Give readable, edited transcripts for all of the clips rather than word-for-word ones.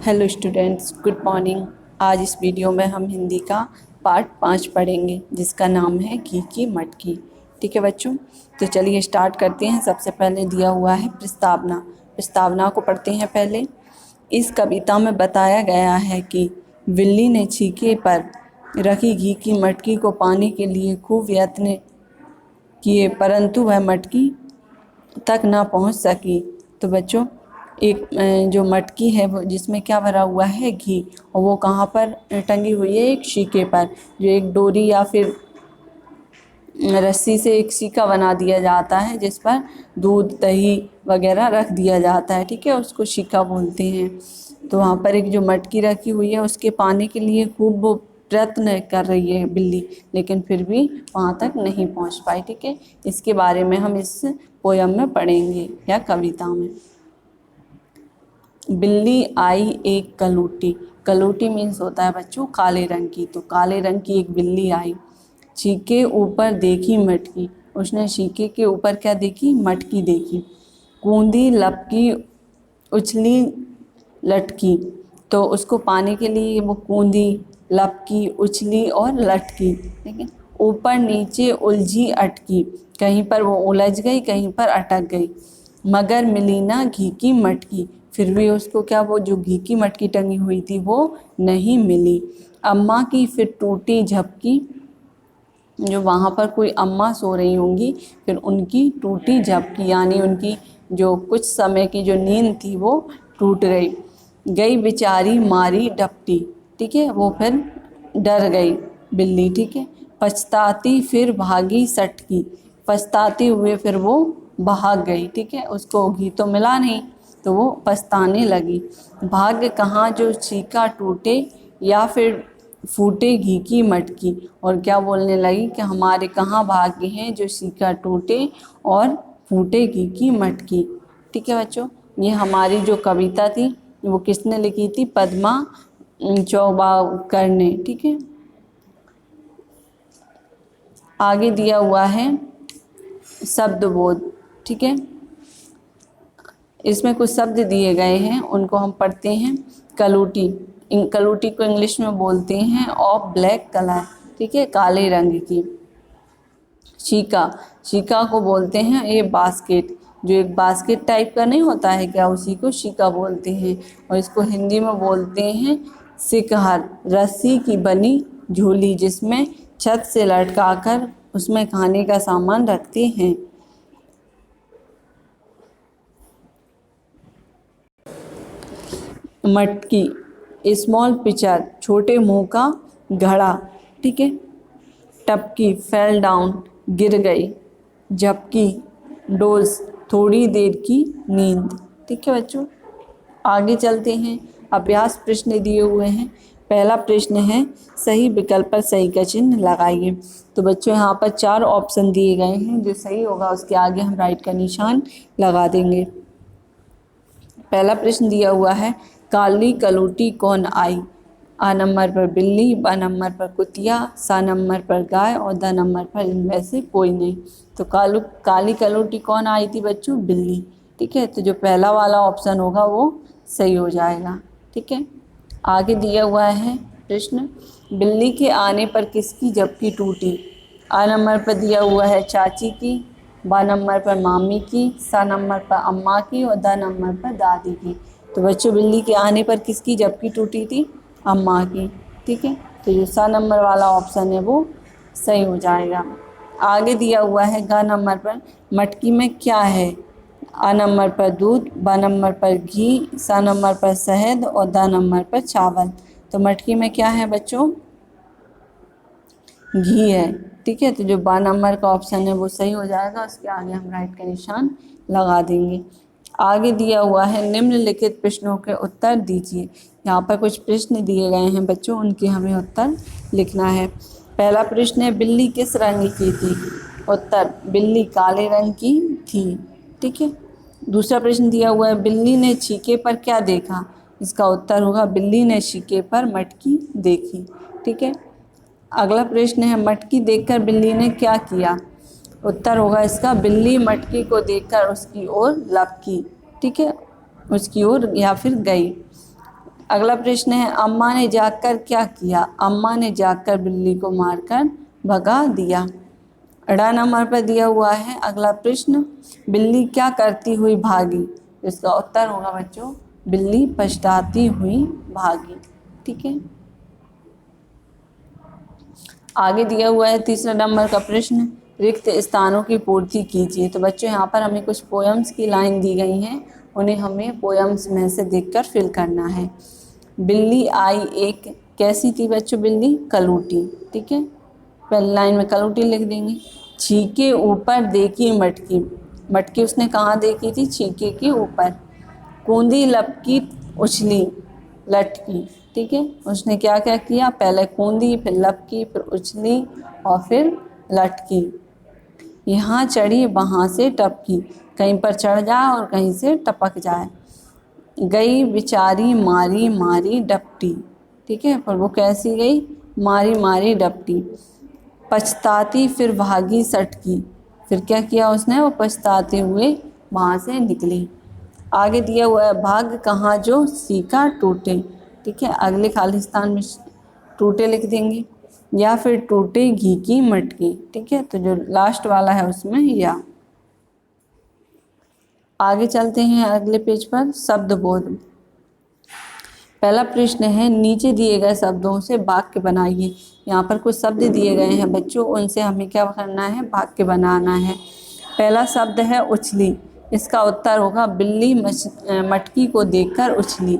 Hello students, good morning. आज इस video में हम हिंदी का पार्ट 5 पढ़ेंगे जिसका नाम है घी की मटकी। ठीक है बच्चों, तो चलिए स्टार्ट करते हैं। सबसे पहले दिया हुआ है प्रस्तावना को पढ़ते हैं पहले। इस कविता में बताया गया है कि बिल्ली ने छीके पर रखी घी की मटकी को पाने के लिए खूब यत्न किए, परंतु वह मटकी तक ना पहुंच सकी। तो बच्चों, एक जो मटकी है वो जिसमें क्या भरा हुआ है, घी, और वो कहाँ पर टंगी हुई है, एक शीके पर, जो एक डोरी या फिर रस्सी से एक शीका बना दिया जाता है जिस पर दूध दही वगैरह रख दिया जाता है। ठीक है, उसको शीका बोलते हैं। तो वहाँ पर एक जो मटकी रखी हुई है उसके पाने के लिए खूब वो प्रयत्न कर रही है बिल्ली, लेकिन फिर भी वहाँ तक नहीं पहुँच पाई। ठीक है, इसके बारे में हम इस पोयम में पढ़ेंगे या कविता में। बिल्ली आई एक कलूटी। कलूटी मीन्स होता है बच्चों काले रंग की। तो काले रंग की एक बिल्ली आई, छीके ऊपर देखी मटकी। उसने छीके के ऊपर क्या देखी, मटकी देखी। कूंदी लपकी उछली लटकी। तो उसको पाने के लिए वो कूंदी लपकी उछली और लटकी। ठीक है, ऊपर नीचे उलझी अटकी, कहीं पर वो उलझ गई कहीं पर अटक गई। मगर मिली ना घी की मटकी। फिर भी उसको क्या, वो जो घी की मटकी टंगी हुई थी वो नहीं मिली। अम्मा की फिर टूटी झपकी। जो वहाँ पर कोई अम्मा सो रही होंगी, फिर उनकी टूटी झपकी यानी उनकी जो कुछ समय की जो नींद थी वो टूट गई। गई बेचारी मारी डपटी। ठीक है, वो फिर डर गई बिल्ली। ठीक है, पछताती फिर भागी सटकी। पछताते हुए फिर वो भाग गई। ठीक है, उसको घी तो मिला नहीं तो वो पछताने लगी। भाग्य कहाँ जो छीका टूटे या फिर फूटे घी की मटकी। और क्या बोलने लगी कि हमारे कहाँ भाग्य हैं जो छीका टूटे और फूटे घी की मटकी। ठीक है बच्चों, ये हमारी जो कविता थी वो किसने लिखी थी, पद्मा चौबाकर ने। ठीक है, आगे दिया हुआ है शब्द बोध। ठीक है, इसमें कुछ शब्द दिए गए हैं, उनको हम पढ़ते हैं। कलूटी, कलूटी को इंग्लिश में बोलते हैं ऑफ ब्लैक कलर। ठीक है, काले रंग की। छीका, छीका को बोलते हैं ये बास्केट, जो एक बास्केट टाइप का नहीं होता है क्या, उसी को छीका बोलते हैं। और इसको हिंदी में बोलते हैं सिकहर, रस्सी की बनी झूली जिसमें छत से लटकाकर उसमें खाने का सामान रखते हैं। मटकी, स्मॉल पिचर, छोटे मुंह का घड़ा। ठीक है, टपकी, फेल डाउन, गिर गई। झपकी, डोज, थोड़ी देर की नींद। ठीक है बच्चों, आगे चलते हैं। अभ्यास प्रश्न दिए हुए हैं। पहला प्रश्न है सही विकल्प पर सही का चिन्ह लगाइए। तो बच्चों यहाँ पर 4 ऑप्शन दिए गए हैं, जो सही होगा उसके आगे हम राइट का निशान लगा देंगे। पहला प्रश्न दिया हुआ है काली कलूटी कौन आई। आ नंबर पर बिल्ली, ब नंबर पर कुतिया, सा नंबर पर गाय और द नंबर पर इनमें से कोई नहीं। तो काली कलूटी कौन आई थी बच्चों, बिल्ली। ठीक है, तो जो पहला वाला ऑप्शन होगा वो सही हो जाएगा। ठीक है, आगे दिया हुआ है प्रश्न बिल्ली के आने पर किसकी झपकी टूटी। आ नंबर पर दिया हुआ है चाची की, बा नंबर पर मामी की, सा नंबर पर अम्मा की और द नंबर पर दादी की। तो बच्चों, बिल्ली के आने पर किसकी झपकी टूटी थी, अम्मा की। ठीक है, तो जो सा नंबर वाला ऑप्शन है वो सही हो जाएगा। आगे दिया हुआ है ग नंबर पर मटकी में क्या है। आ नंबर पर दूध, ब नंबर पर घी, सा नंबर पर शहद और द नंबर पर चावल। तो मटकी में क्या है बच्चों, घी है। ठीक है, तो जो बा नंबर का ऑप्शन है वो सही हो जाएगा, उसके आगे हम राइट का निशान लगा देंगे। आगे दिया हुआ है निम्नलिखित प्रश्नों के उत्तर दीजिए। यहाँ पर कुछ प्रश्न दिए गए हैं बच्चों, उनके हमें उत्तर लिखना है। पहला प्रश्न है बिल्ली किस रंग की थी। उत्तर, बिल्ली काले रंग की थी। ठीक है, दूसरा प्रश्न दिया हुआ है बिल्ली ने छीके पर क्या देखा। इसका उत्तर होगा बिल्ली ने छीके पर मटकी देखी। ठीक है, अगला प्रश्न है मटकी देखकर बिल्ली ने क्या किया। उत्तर होगा इसका बिल्ली मटकी को देखकर उसकी ओर लपकी। ठीक है, उसकी ओर या फिर गई। अगला प्रश्न है अम्मा ने जागकर क्या किया। अम्मा ने जागकर बिल्ली को मारकर भगा दिया। अड़ा नंबर पर दिया हुआ है अगला प्रश्न, बिल्ली क्या करती हुई भागी। इसका उत्तर होगा बच्चों, बिल्ली पछताती हुई भागी। ठीक है, आगे दिया हुआ है तीसरा नंबर का प्रश्न, रिक्त स्थानों की पूर्ति कीजिए। तो बच्चों यहाँ पर हमें कुछ पोएम्स की लाइन दी गई हैं, उन्हें हमें पोएम्स में से देखकर फिल करना है। बिल्ली आई एक, कैसी थी बच्चों बिल्ली, कलूटी। ठीक है, पहली लाइन में कलूटी लिख देंगे। छीके ऊपर देखी मटकी, मटकी उसने कहाँ देखी थी, छीके के ऊपर। कूंदी लपकी उछली लटकी। ठीक है, उसने क्या क्या किया, पहले कूंदी, फिर लपकी, फिर उछली और फिर लटकी। यहाँ चढ़ी वहाँ से टपकी, कहीं पर चढ़ जाए और कहीं से टपक जाए। गई बेचारी मारी मारी डपटी। ठीक है, पर वो कैसी गई, मारी मारी डपटी। पछताती फिर भागी सटकी, फिर क्या किया उसने, वो पछताते हुए वहाँ से निकली। आगे दिया हुआ है भाग कहाँ जो सीका टूटे। ठीक है, अगले खालिस्तान में टूटे लिख देंगे, या फिर टूटे घी की मटकी। ठीक है, तो जो लास्ट वाला है उसमें या। आगे चलते हैं अगले पेज पर, शब्द बोध। पहला प्रश्न है नीचे दिए गए शब्दों से वाक्य बनाइए। यहाँ पर कुछ शब्द दिए गए हैं बच्चों, उनसे हमें क्या करना है, वाक्य बनाना है। पहला शब्द है उछली, इसका उत्तर होगा बिल्ली मटकी को देखकर उछली।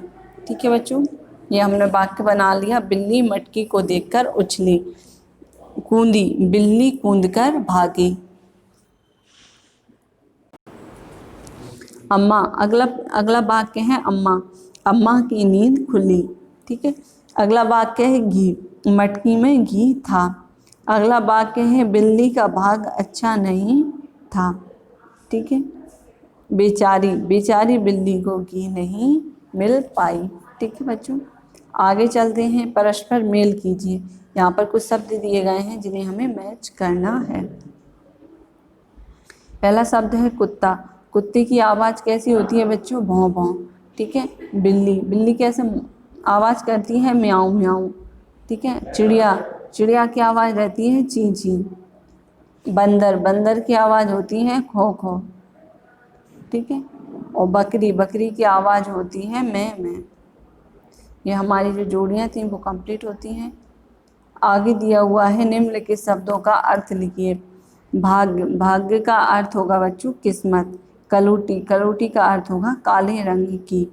ठीक है बच्चों, ये हमने वाक्य बना लिया, बिल्ली मटकी को देखकर उछली। कूंदी, बिल्ली कूंदकर भागी। अम्मा, अगला अगला वाक्य है अम्मा, अम्मा की नींद खुली। ठीक है, अगला वाक्य है घी, मटकी में घी था। अगला वाक्य है बिल्ली का भाग अच्छा नहीं था। ठीक है, बेचारी, बेचारी बिल्ली को घी नहीं मिल पाई। ठीक है बच्चों, आगे चलते हैं, परस्पर मेल कीजिए। यहाँ पर कुछ शब्द दिए गए हैं जिन्हें हमें मैच करना है। पहला शब्द है कुत्ता, कुत्ते की आवाज़ कैसी होती है बच्चों, भौं भौं। ठीक है, बिल्ली, बिल्ली कैसे आवाज़ करती है, म्याऊं म्याऊं। ठीक है, चिड़िया, चिड़िया की आवाज़ रहती है ची ची। बंदर, बंदर की आवाज़ होती है खो खो। ठीक है, और बकरी, बकरी की आवाज़ होती है मैं। ये हमारी जो जोड़ियाँ थी वो कंप्लीट होती हैं। आगे दिया हुआ है निम्नलिखित शब्दों का अर्थ लिखिए। भाग्य, भाग्य का अर्थ होगा बच्चों किस्मत। कलूटी, कलूटी का अर्थ होगा काले रंग की।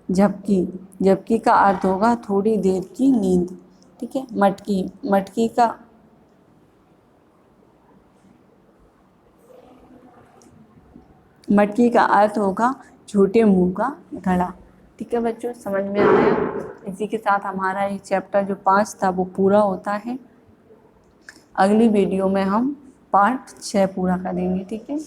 झपकी, झपकी का अर्थ होगा थोड़ी देर की नींद। ठीक है, मटकी, मटकी का मटकी का अर्थ होगा झूठे मुंह का घड़ा। ठीक है बच्चों, समझ में आया। इसी के साथ हमारा ये चैप्टर जो 5 था वो पूरा होता है। अगली वीडियो में हम पार्ट 6 पूरा करेंगे। ठीक है।